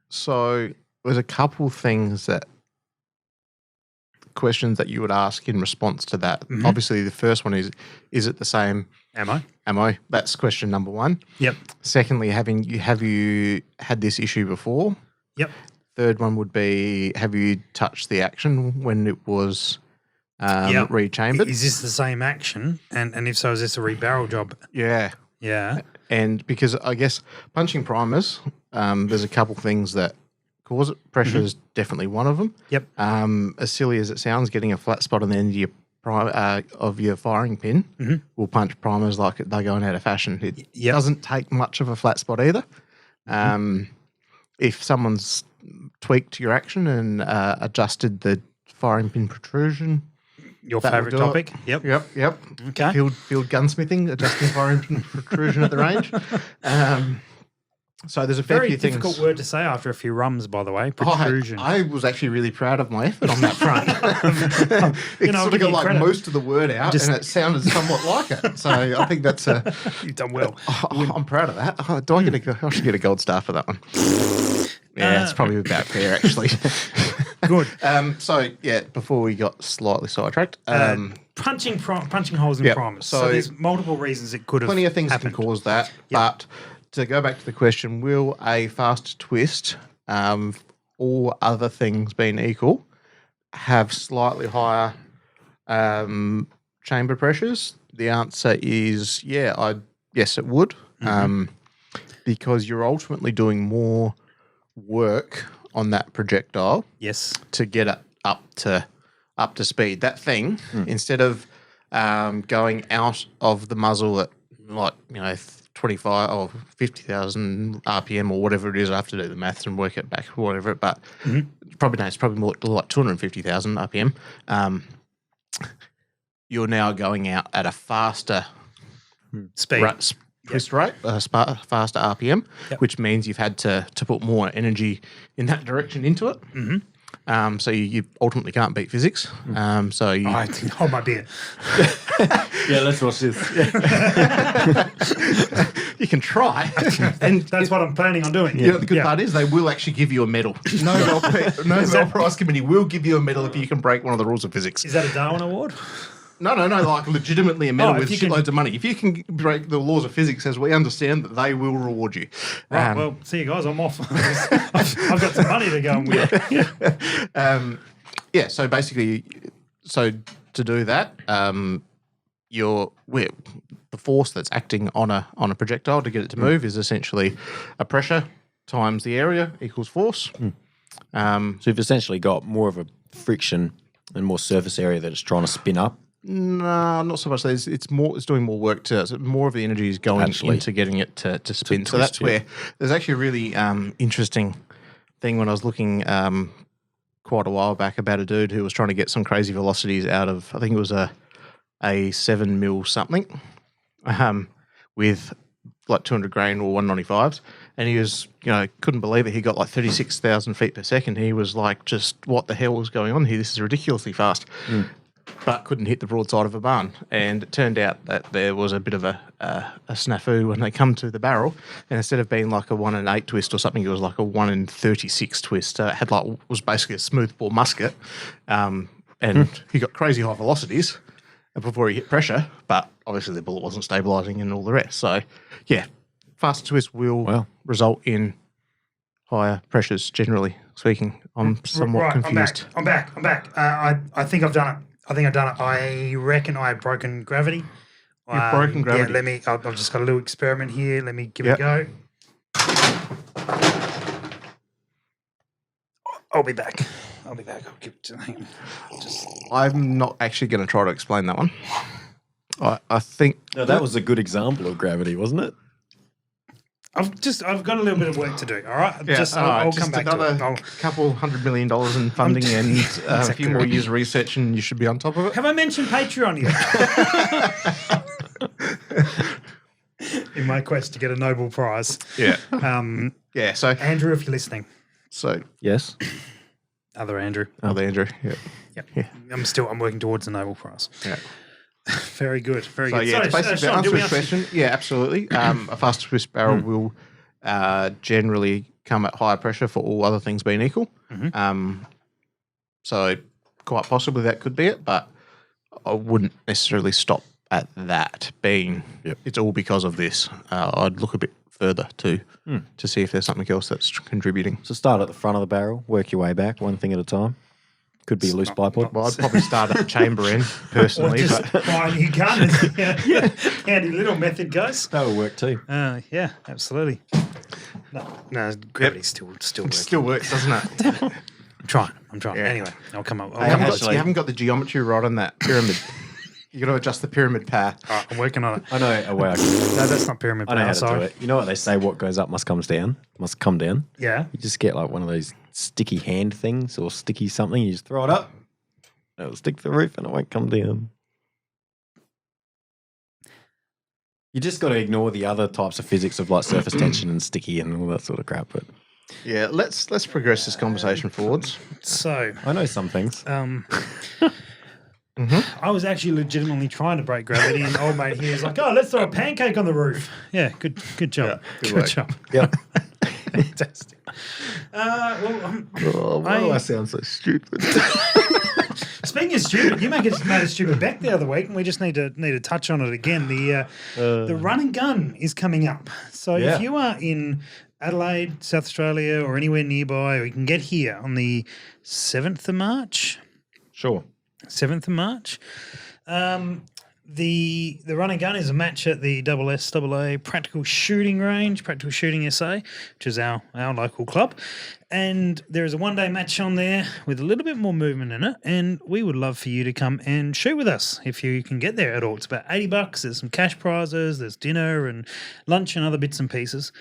So there's a couple questions that you would ask in response to that. Mm-hmm. Obviously, the first one is it the same Ammo? That's question number one. Yep. Secondly, have you had this issue before? Yep. Third one would be, have you touched the action when it was rechambered? Is this the same action? And if so, is this a rebarrel job? Yeah. Yeah. And because I guess punching primers, there's a couple things that cause it. Pressure is definitely one of them. Yep. As silly as it sounds, getting a flat spot on the end of your firing pin will punch primers like they're going out of fashion. It doesn't take much of a flat spot either. If someone's tweaked your action and adjusted the firing pin protrusion, your favourite topic? Yep. Okay. Field gunsmithing, adjusting firing pin protrusion at the range. So there's a fair few things. Very difficult word to say after a few rums, by the way. Protrusion. I was actually really proud of my effort on that front. It sort of got like most of the word out, and it sounded somewhat like it. So I think that's you've done well. I'm proud of that. I should get a gold star for that one. Yeah, it's probably about fair actually. Good. So yeah, before we got slightly sidetracked, punching holes in primers. So there's multiple reasons it could have. Plenty of things happened. can cause that, but. To go back to the question, will a fast twist, all other things being equal, have slightly higher chamber pressures? The answer is yes, it would, because you're ultimately doing more work on that projectile. Yes, to get it up to speed. That thing, instead of going out of the muzzle at 25 or 50,000 RPM or whatever it is. I have to do the maths and work it back, whatever. But it's probably more like 250,000 RPM. You're now going out at a faster speed, twist rate, faster RPM, which means you've had to put more energy in that direction into it. So you ultimately can't beat physics. So you... I think hold my beer. Yeah, let's watch this. You can try. And that's what I'm planning on doing. The good part is they will actually give you a medal. Nobel Prize Committee will give you a medal if you can break one of the rules of physics. Is that a Darwin Award? No, like legitimately a medal with shitloads of money. If you can break the laws of physics as we understand that, they will reward you. Right, well, see you guys, I'm off. I've got some money to go and win. So basically, to do that, the force that's acting on a projectile to get it to move is essentially a pressure times the area equals force. So you've essentially got more of a friction and more surface area that it's trying to spin up. No, not so much. It's doing more work to. So more of the energy is going into getting it to spin. So that's where there's actually a really interesting thing when I was looking quite a while back about a dude who was trying to get some crazy velocities out of, I think it was a 7 mil something, with like 200 grain or 195s, and he was couldn't believe it. He got like 36,000 feet per second. He was like, just what the hell was going on here? This is ridiculously fast. But couldn't hit the broadside of a barn. And it turned out that there was a bit of a snafu when they come to the barrel. And instead of being like a 1 in 8 twist or something, it was like a 1 in 36 twist. So it had was basically a smoothbore musket. And he got crazy high velocities before he hit pressure. But obviously the bullet wasn't stabilising and all the rest. So, yeah, faster twist will result in higher pressures, generally speaking. I'm somewhat confused. I'm back. I think I've done it. I reckon I have broken gravity. You've broken gravity? Yeah, I've just got a little experiment here. Let me give it a go. I'll be back. I'll give it to him. I'm not actually going to try to explain that one. I think... No, that was a good example of gravity, wasn't it? I've got a little bit of work to do. All right, yeah, I'll come back to it. Another couple $100 million in funding and a few more years of research, and you should be on top of it. Have I mentioned Patreon yet? In my quest to get a Nobel Prize. Yeah. So Andrew, if you're listening. So yes. Other Andrew. Yeah. I'm working towards the Nobel Prize. Yeah. Very good. Very good. Yeah, basically, to answer this question, yeah, absolutely. A faster twist barrel will generally come at higher pressure for all other things being equal. So quite possibly that could be it, but I wouldn't necessarily stop at that being it's all because of this. I'd look a bit further to see if there's something else that's contributing. So start at the front of the barrel, work your way back, one thing at a time. Could be a loose bipod. Well, I'd probably start at the chamber end, personally. You can't. Handy little method, guys. That would work too. Yeah, absolutely. No, gravity still It works. still works, doesn't it? I'm trying. Yeah. Anyway, I'll come up. You haven't got the geometry right on that pyramid. You got to adjust the pyramid path. All right, I'm working on it. I know a way I can. No, that's not pyramid. I know how to sorry. do it. You know what they say? What goes up must come down. Yeah. You just get like one of those sticky hand things or sticky something. You just throw it up. It'll stick to the roof and it won't come down. You just got to ignore the other types of physics of like surface tension and sticky and all that sort of crap. But Yeah, let's progress this conversation forwards. So, I know some things. I was actually legitimately trying to break gravity, and old mate here is like, "Oh, let's throw a pancake on the roof." Yeah, good job. Yeah, good good work. job. Yep. Fantastic. Why do I sound so stupid? Speaking of stupid, you made a stupid bet the other week, and we just need to touch on it again. The run and gun is coming up. So Yeah. if you are in Adelaide, South Australia, or anywhere nearby, or you can get here on the 7th of March. Sure. 7th of March. The run and gun is a match at the SSAA Practical Shooting Range, Practical Shooting SA, which is our local club. And there is a one-day match on there with a little bit more movement in it, and we would love for you to come and shoot with us if you can get there at all. It's about $80. There's some cash prizes, there's dinner and lunch and other bits and pieces.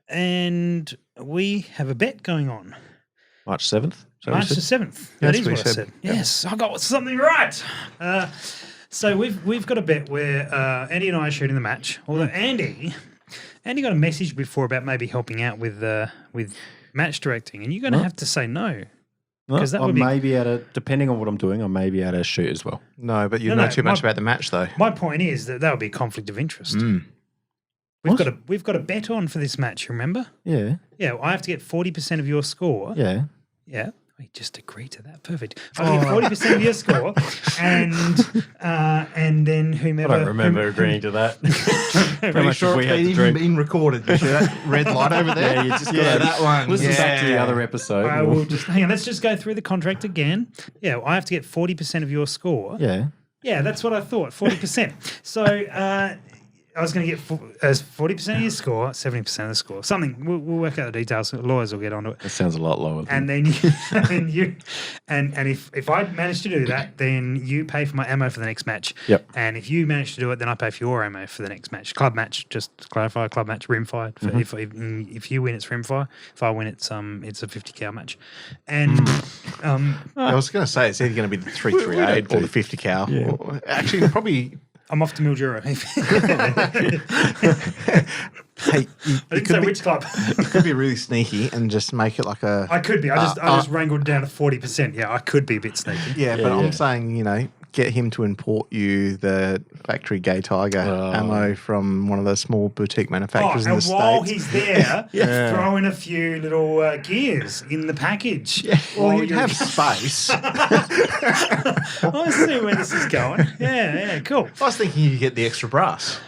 And we have a bet going on. March 7th? March the 7th. That That's is what what you I said. said. Yes, I got something right. So we've got a bet where Andy and I are shooting the match. Although Andy got a message before about maybe helping out with match directing, and you're going to have to say no. Because that I would be may be able to, depending on what I'm doing, I may be able to shoot as well. No, but you No, know no, too much my- about the match, though. my point is that would be a conflict of interest. We've got a bet on for this match. Remember? Yeah. Yeah, I have to get 40% of your score. Yeah. Yeah. We just agreed to that. Perfect. I get 40% of your score, and then whomever. I don't remember agreeing to that. Pretty sure it's even been recorded. You see that red light over there? Yeah, you just yeah, gotta that one. listen back to the Yeah. other episode. I will just hang on. Let's just go through the contract again. Yeah, I have to get 40% of your score. Yeah. Yeah, that's what I thought. 40%. So I was going to get 40% of your score, 70% of the score. Something. We'll work out the details. Lawyers will get onto it. That sounds a lot lower. And then if I manage to do that, then you pay for my ammo for the next match. Yep. And if you manage to do it, then I pay for your ammo for the next match. Club match, just to clarify, club match, rimfire. If you win, it's rimfire. If I win, it's a 50 cal match. And I was going to say it's either going to be the 338 or the 50 cal. Yeah. Or, actually, probably. I'm off to Mildura. Hey, I didn't say which club. You could be really sneaky and just make it like a. I could be. I just wrangled down to 40%. Yeah, I could be a bit sneaky. Yeah, but I'm saying, get him to import you the factory Gay Tiger ammo from one of the small boutique manufacturers in the and States. while he's there, throw in a few little gears in the package. Yeah, well, While you'd you're- have space. I see where this is going. Yeah, cool. I was thinking you get the extra brass.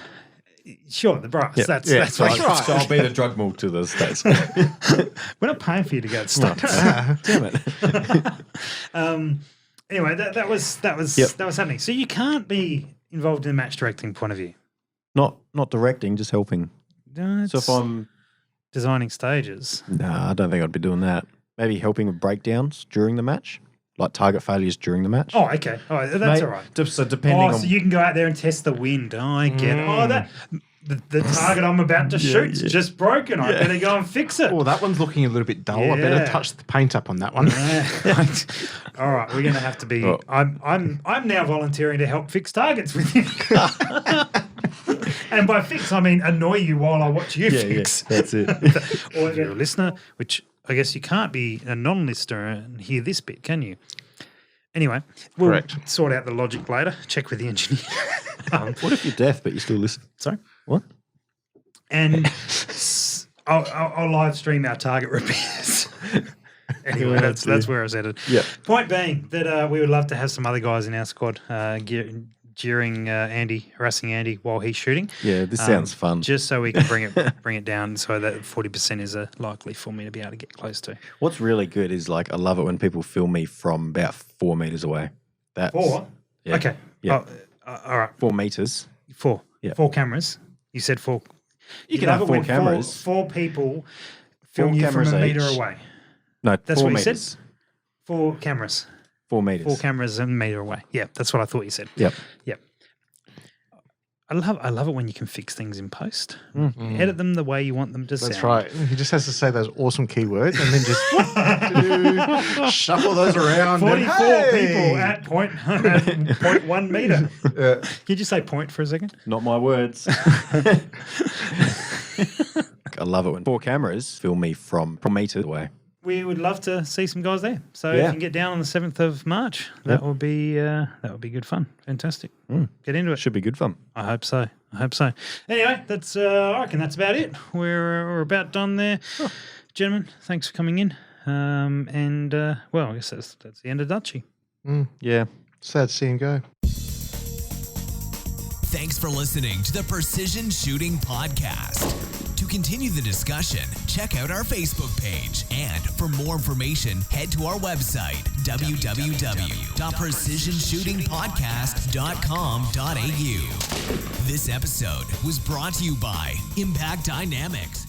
Sure, the brass. That's that's right. right. So I'll be the drug mule to the States. We're not paying for you to go to States. Damn it. Anyway, that was happening. So you can't be involved in a match directing point of view. Not directing, just helping. No, So if I'm... designing stages. Nah, I don't think I'd be doing that. Maybe helping with breakdowns during the match. Like target failures during the match. Oh, okay. Oh, that's all right. So depending on... So you can go out there and test the wind. Oh, I get it. Oh, the target I'm about to shoot's just broken. I better go and fix it. Oh, that one's looking a little bit dull. I better touch the paint up on that one. All right, we're going to have to be. Oh. I'm now volunteering to help fix targets with you. And by fix, I mean annoy you while I watch you fix. that's it. Or if you're a listener, which I guess you can't be a non-listener and hear this bit, can you? Anyway, we'll Correct. sort out the logic later. Check with the engineer. What if you're deaf but you still listen? Sorry. What? And I'll live stream our target repairs. Anyway, that's where I was headed. Yeah. Point being that we would love to have some other guys in our squad jeering Andy, harassing Andy while he's shooting. Yeah, this sounds fun. Just so we can bring it down so that 40% is likely for me to be able to get close to. What's really good is I love it when people film me from about 4 meters away. That's 4? Yeah. Okay. Yeah. Oh, all right. 4 meters. 4. Yeah. 4 cameras. You said 4. You can have love it 4 when cameras. Four people film 4 you from cameras a meter each. away. No, That's 4 what you meters. said? 4 cameras. 4 meters. 4 cameras a meter away. Yeah, that's what I thought you said. Yep. Yep. I love it when you can fix things in post. Edit them the way you want them to sound. That's right. He just has to say those awesome keywords and then just shuffle those around. 44 people at point 1 meter. Yeah. Can you just say point for a second? Not my words. I love it when 4 cameras film me from meters away. We would love to see some guys there. So if Yeah. you can get down on the 7th of March, that would be good fun. Fantastic. Get into it. Should be good fun. I hope so. Anyway, that's I reckon that's about it. We're about done there. Gentlemen, thanks for coming in. Well, I guess that's the end of Dutchy. Yeah. Sad to see him go. Thanks for listening to the Precision Shooting Podcast. To continue the discussion, check out our Facebook page. And for more information, head to our website, www.precisionshootingpodcast.com.au. This episode was brought to you by Impact Dynamics.